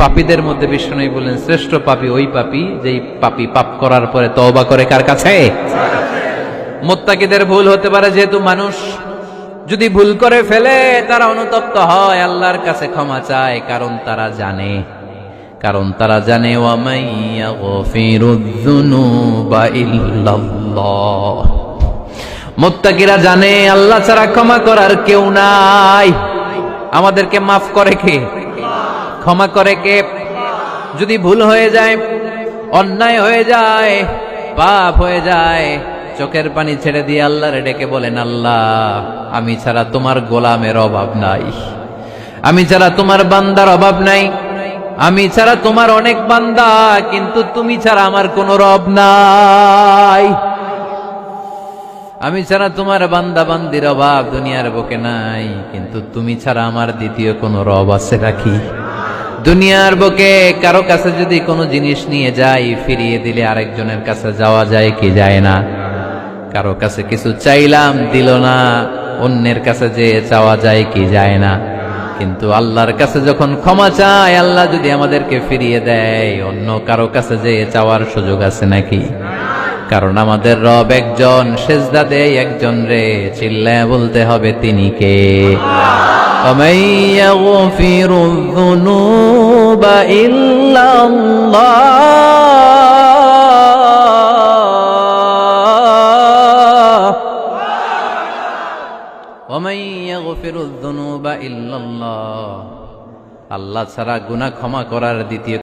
পাপীদের মধ্যে বিষ্ণু বলেন শ্রেষ্ঠ পাপী ওই পাপী যেই পাপী পাপ করার পরে তওবা করে কার কাছে? মুত্তাকিদের ভুল হতে পারে, যেহেতু মানুষ যদি ভুল করে ফেলে তারা অনুতপ্ত হয়, আল্লাহর কাছে ক্ষমা চায়, কারণ তারা জানে ওয়া মাইয়া গফিরুয যুনুবা ইল্লাল্লাহ। মুত্তাকিরা জানে আল্লাহ ছাড়া ক্ষমা করার কেউ নাই। আমাদেরকে মাফ করে কে? ক্ষমা করে কে? যদি ভুল হয়ে যায়, অন্যায় হয়ে যায়, পাপ হয়ে যায়, চোখের পানি ছেড়ে দিয়ে আল্লাহরে ডেকে বলেন, আল্লাহ আমি ছাড়া তোমার গোলামের অভাব নাই, আমি ছাড়া তোমার বান্দার অভাব নাই, আমি ছাড়া তোমার অনেক বান্দা, কিন্তু তুমি ছাড়া আমার কোনো রব নাই। আমি ছাড়া তোমার বান্দা বান্দির অভাব দুনিয়ার বুকে নাই, কিন্তু তুমি ছাড়া আমার দ্বিতীয় কোনো রব আছে নাকি? দুনিয়ার বুকে কারো কাছে যদি কোনো জিনিস নিয়ে যাই, ফিরিয়ে দিলে আরেকজনের কাছে যাওয়া যায় কি যায় না? কারো কাছে কিছু চাইলাম দিল না, অন্যের কাছে যে চাওয়া যায় কি যায় না? কিন্তু আল্লাহর কাছে যখন ক্ষমা চাই, আল্লাহ যদি আমাদেরকে ফিরিয়ে দেয়, অন্য কারো কাছে যে চাওয়ার সুযোগ আছে নাকি? কারণ আমাদের রব একজন, সেজদা দেয় একজন রে, চিল্লায় বলতে হবে তিনি কে? وَمَن يَغْفِرُ الذُّنُوبَ إِلَّا اللَّهُ وَمَن يَغْفِرُ الذُّنُوبَ إِلَّا اللَّهُ। আল্লাহ ছাড়া গুনাহ ক্ষমা করার দ্বিতীয়